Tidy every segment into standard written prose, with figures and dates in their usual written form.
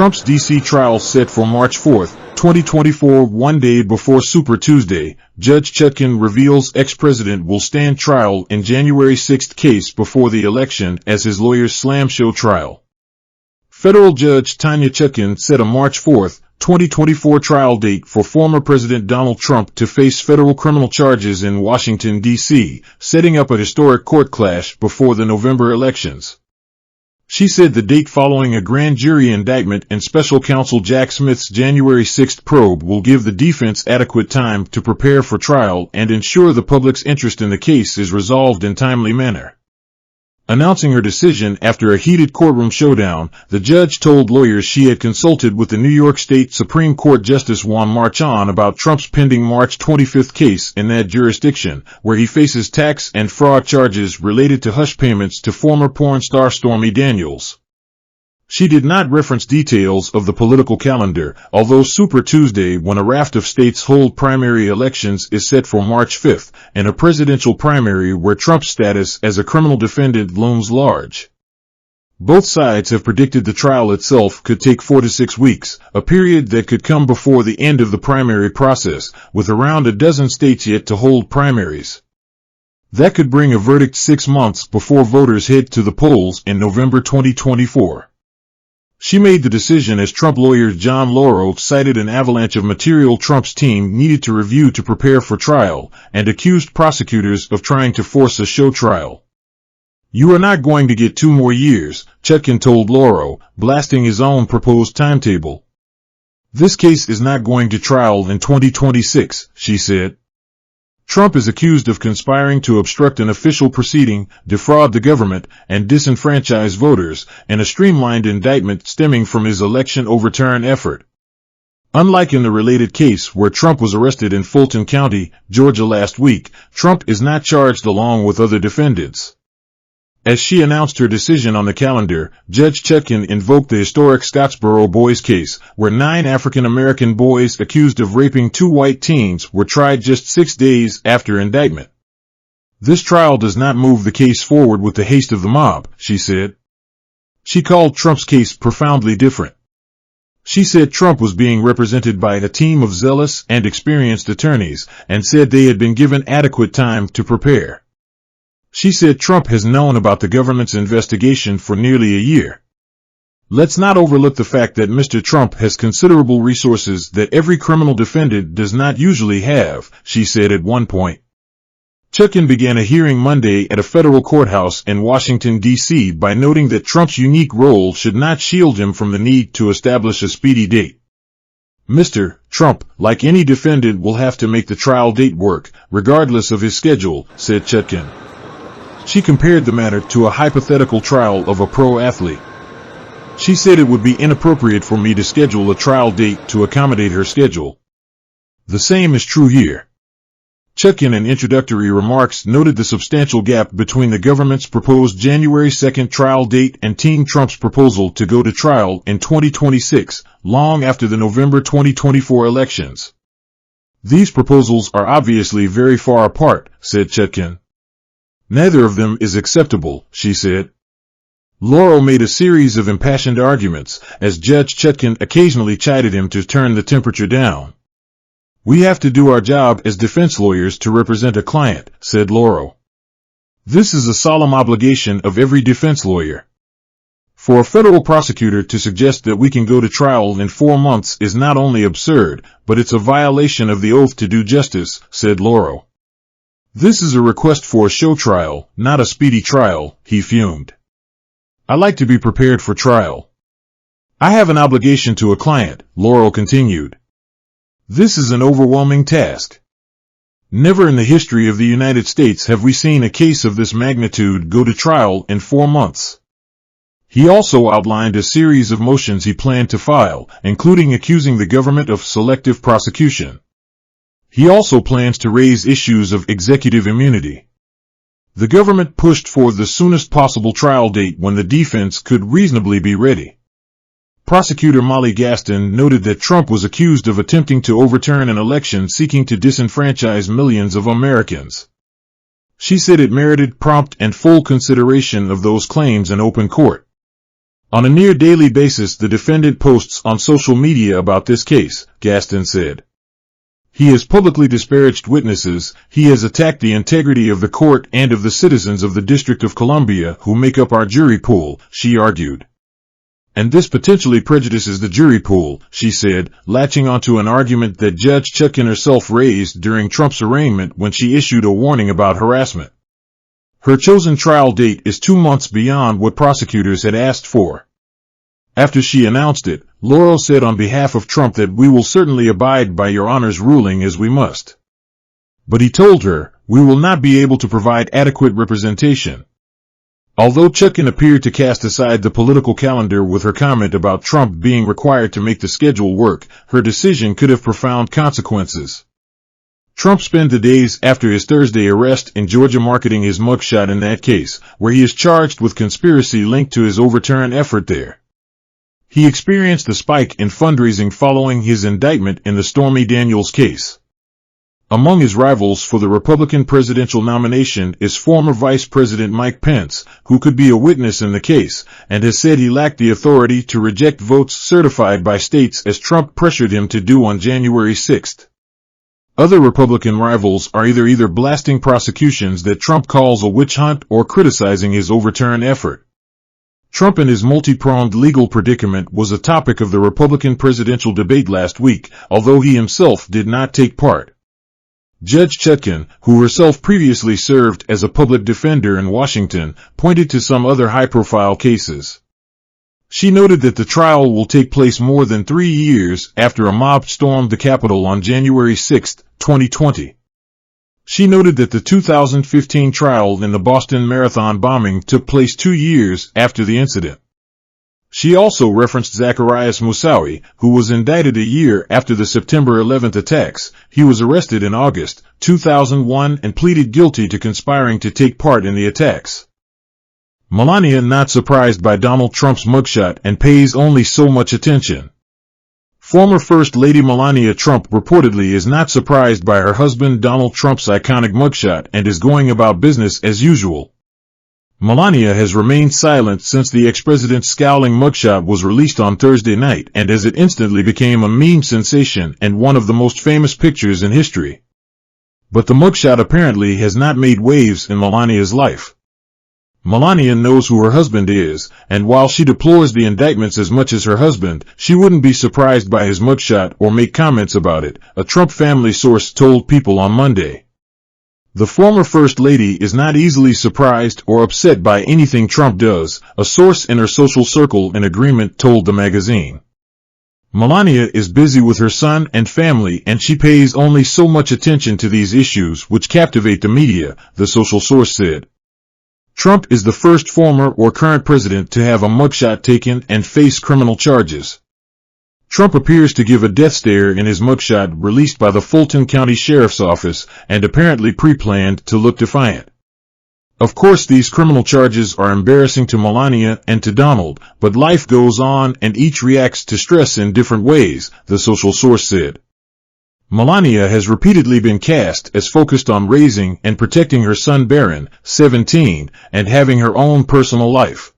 Trump's D.C. trial set for March 4, 2024, one day before Super Tuesday. Judge Chutkan reveals ex-president will stand trial in January 6 case before the election as his lawyers slam show trial. Federal Judge Tanya Chutkan set a March 4, 2024 trial date for former President Donald Trump to face federal criminal charges in Washington, D.C., setting up a historic court clash before the November elections. She said the date following a grand jury indictment and special counsel Jack Smith's January 6 probe will give the defense adequate time to prepare for trial and ensure the public's interest in the case is resolved in timely manner. Announcing her decision after a heated courtroom showdown, the judge told lawyers she had consulted with the New York State Supreme Court Justice Juan Marchon about Trump's pending March 25 case in that jurisdiction, where he faces tax and fraud charges related to hush payments to former porn star Stormy Daniels. She did not reference details of the political calendar, although Super Tuesday, when a raft of states hold primary elections, is set for March 5, and a presidential primary where Trump's status as a criminal defendant looms large. Both sides have predicted the trial itself could take 4 to 6 weeks, a period that could come before the end of the primary process, with around a dozen states yet to hold primaries. That could bring a verdict 6 months before voters head to the polls in November 2024. She made the decision as Trump lawyer John Lauro cited an avalanche of material Trump's team needed to review to prepare for trial, and accused prosecutors of trying to force a show trial. "You are not going to get 2 more years," Chutkan told Lauro, blasting his own proposed timetable. "This case is not going to trial in 2026, she said. Trump is accused of conspiring to obstruct an official proceeding, defraud the government, and disenfranchise voters, in a streamlined indictment stemming from his election overturn effort. Unlike in the related case where Trump was arrested in Fulton County, Georgia last week, Trump is not charged along with other defendants." As she announced her decision on the calendar, Judge Chutkan invoked the historic Scottsboro boys case, where 9 African-American boys accused of raping 2 white teens were tried just 6 days after indictment. "This trial does not move the case forward with the haste of the mob," she said. She called Trump's case profoundly different. She said Trump was being represented by a team of zealous and experienced attorneys, and said they had been given adequate time to prepare. She said Trump has known about the government's investigation for nearly a year. "Let's not overlook the fact that Mr. Trump has considerable resources that every criminal defendant does not usually have," she said at one point. Chutkan began a hearing Monday at a federal courthouse in Washington, D.C. by noting that Trump's unique role should not shield him from the need to establish a speedy date. "Mr. Trump, like any defendant, will have to make the trial date work, regardless of his schedule," said Chutkan. She compared the matter to a hypothetical trial of a pro athlete. She said it would be inappropriate for me to schedule a trial date to accommodate her schedule. The same is true here. Chutkan in introductory remarks noted the substantial gap between the government's proposed January 2 trial date and Team Trump's proposal to go to trial in 2026, long after the November 2024 elections. "These proposals are obviously very far apart," said Chutkan. "Neither of them is acceptable," she said. Lauro made a series of impassioned arguments, as Judge Chutkan occasionally chided him to turn the temperature down. "We have to do our job as defense lawyers to represent a client," said Lauro. "This is a solemn obligation of every defense lawyer. For a federal prosecutor to suggest that we can go to trial in 4 months is not only absurd, but it's a violation of the oath to do justice," said Lauro. "This is a request for a show trial, not a speedy trial," he fumed. "I like to be prepared for trial. I have an obligation to a client," Lauro continued. "This is an overwhelming task. Never in the history of the United States have we seen a case of this magnitude go to trial in 4 months." He also outlined a series of motions he planned to file, including accusing the government of selective prosecution. He also plans to raise issues of executive immunity. The government pushed for the soonest possible trial date when the defense could reasonably be ready. Prosecutor Molly Gaston noted that Trump was accused of attempting to overturn an election seeking to disenfranchise millions of Americans. She said it merited prompt and full consideration of those claims in open court. On a near-daily basis, the defendant posts on social media about this case, Gaston said. He has publicly disparaged witnesses, he has attacked the integrity of the court and of the citizens of the District of Columbia who make up our jury pool, she argued. And this potentially prejudices the jury pool, she said, latching onto an argument that Judge Chutkan herself raised during Trump's arraignment when she issued a warning about harassment. Her chosen trial date is 2 months beyond what prosecutors had asked for. After she announced it, Laurel said on behalf of Trump that we will certainly abide by Your Honor's ruling as we must. But he told her, we will not be able to provide adequate representation. Although Chutkan appeared to cast aside the political calendar with her comment about Trump being required to make the schedule work, her decision could have profound consequences. Trump spent the days after his Thursday arrest in Georgia marketing his mugshot in that case, where he is charged with conspiracy linked to his overturn effort there. He experienced a spike in fundraising following his indictment in the Stormy Daniels case. Among his rivals for the Republican presidential nomination is former Vice President Mike Pence, who could be a witness in the case, and has said he lacked the authority to reject votes certified by states as Trump pressured him to do on January 6. Other Republican rivals are either blasting prosecutions that Trump calls a witch hunt or criticizing his overturn effort. Trump and his multi-pronged legal predicament was a topic of the Republican presidential debate last week, although he himself did not take part. Judge Chutkan, who herself previously served as a public defender in Washington, pointed to some other high-profile cases. She noted that the trial will take place more than 3 years after a mob stormed the Capitol on January 6, 2020. She noted that the 2015 trial in the Boston Marathon bombing took place 2 years after the incident. She also referenced Zacarias Moussaoui, who was indicted a year after the September 11 attacks. He was arrested in August 2001 and pleaded guilty to conspiring to take part in the attacks. Melania not surprised by Donald Trump's mugshot and pays only so much attention. Former First Lady Melania Trump reportedly is not surprised by her husband Donald Trump's iconic mugshot and is going about business as usual. Melania has remained silent since the ex-president's scowling mugshot was released on Thursday night and as it instantly became a meme sensation and one of the most famous pictures in history. But the mugshot apparently has not made waves in Melania's life. Melania knows who her husband is, and while she deplores the indictments as much as her husband, she wouldn't be surprised by his mugshot or make comments about it, a Trump family source told People on Monday. The former First Lady is not easily surprised or upset by anything Trump does, a source in her social circle in agreement told the magazine. Melania is busy with her son and family and she pays only so much attention to these issues which captivate the media, the social source said. Trump is the first former or current president to have a mugshot taken and face criminal charges. Trump appears to give a death stare in his mugshot released by the Fulton County Sheriff's Office and apparently pre-planned to look defiant. Of course these criminal charges are embarrassing to Melania and to Donald, but life goes on and each reacts to stress in different ways, the social source said. Melania has repeatedly been cast as focused on raising and protecting her son Barron, 17, and having her own personal life.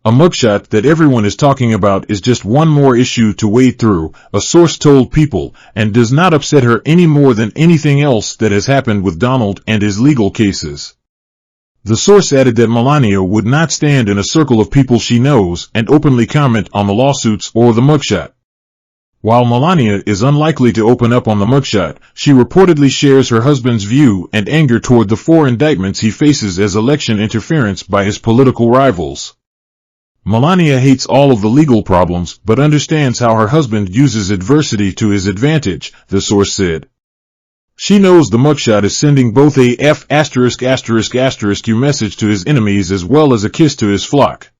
A mugshot that everyone is talking about is just one more issue to wade through, a source told People, and does not upset her any more than anything else that has happened with Donald and his legal cases. The source added that Melania would not stand in a circle of people she knows and openly comment on the lawsuits or the mugshot. While Melania is unlikely to open up on the mugshot, she reportedly shares her husband's view and anger toward the 4 indictments he faces as election interference by his political rivals. Melania hates all of the legal problems but understands how her husband uses adversity to his advantage, the source said. She knows the mugshot is sending both a F******* message to his enemies as well as a kiss to his flock.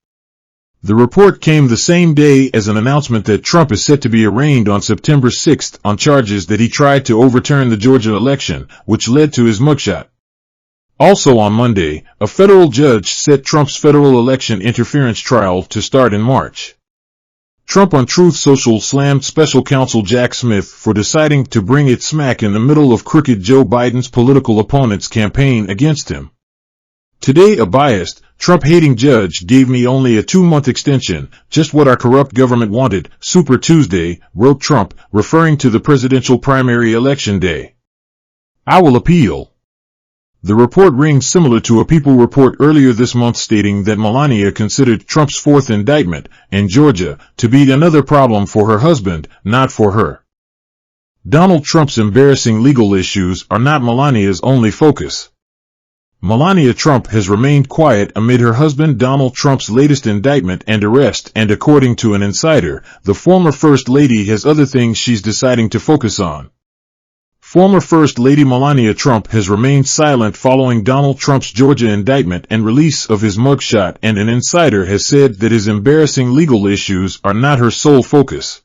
The report came the same day as an announcement that Trump is set to be arraigned on September 6 on charges that he tried to overturn the Georgia election, which led to his mugshot. Also on Monday, a federal judge set Trump's federal election interference trial to start in March. Trump on Truth Social slammed special counsel Jack Smith for deciding to bring it smack in the middle of crooked Joe Biden's political opponent's campaign against him. Today a biased, Trump-hating judge gave me only a 2-month extension, just what our corrupt government wanted, Super Tuesday, wrote Trump, referring to the presidential primary election day. I will appeal. The report rings similar to a People report earlier this month stating that Melania considered Trump's 4th indictment in Georgia to be another problem for her husband, not for her. Donald Trump's embarrassing legal issues are not Melania's only focus. Melania Trump has remained quiet amid her husband Donald Trump's latest indictment and arrest, and according to an insider, the former First Lady has other things she's deciding to focus on. Former First Lady Melania Trump has remained silent following Donald Trump's Georgia indictment and release of his mugshot, and an insider has said that his embarrassing legal issues are not her sole focus.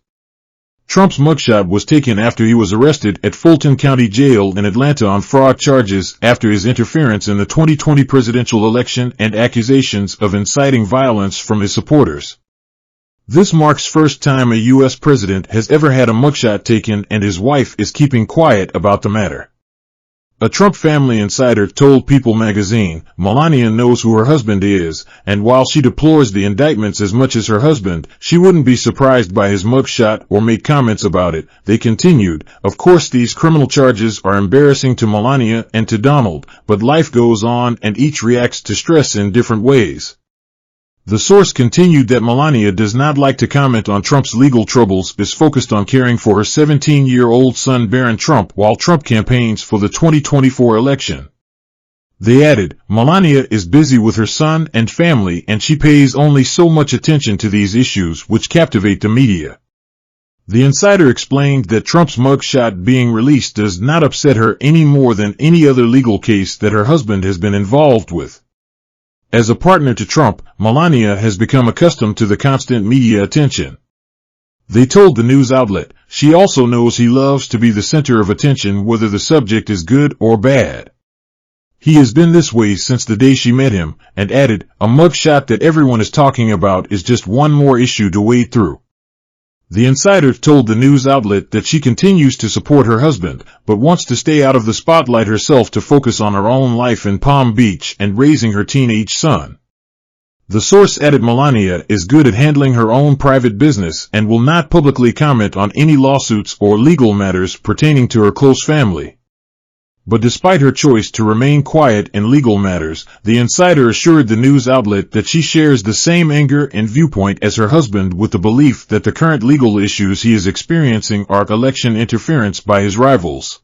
Trump's mugshot was taken after he was arrested at Fulton County Jail in Atlanta on fraud charges after his interference in the 2020 presidential election and accusations of inciting violence from his supporters. This marks first time a U.S. president has ever had a mugshot taken, and his wife is keeping quiet about the matter. A Trump family insider told People magazine, Melania knows who her husband is, and while she deplores the indictments as much as her husband, she wouldn't be surprised by his mugshot or make comments about it. They continued, of course these criminal charges are embarrassing to Melania and to Donald, but life goes on and each reacts to stress in different ways. The source continued that Melania does not like to comment on Trump's legal troubles, is focused on caring for her 17-year-old son Barron Trump while Trump campaigns for the 2024 election. They added, Melania is busy with her son and family, and she pays only so much attention to these issues which captivate the media. The insider explained that Trump's mugshot being released does not upset her any more than any other legal case that her husband has been involved with. As a partner to Trump, Melania has become accustomed to the constant media attention. They told the news outlet, she also knows he loves to be the center of attention whether the subject is good or bad. He has been this way since the day she met him, and added, a mugshot that everyone is talking about is just one more issue to wade through. The insider told the news outlet that she continues to support her husband, but wants to stay out of the spotlight herself to focus on her own life in Palm Beach and raising her teenage son. The source added Melania is good at handling her own private business and will not publicly comment on any lawsuits or legal matters pertaining to her close family. But despite her choice to remain quiet in legal matters, the insider assured the news outlet that she shares the same anger and viewpoint as her husband, with the belief that the current legal issues he is experiencing are election interference by his rivals.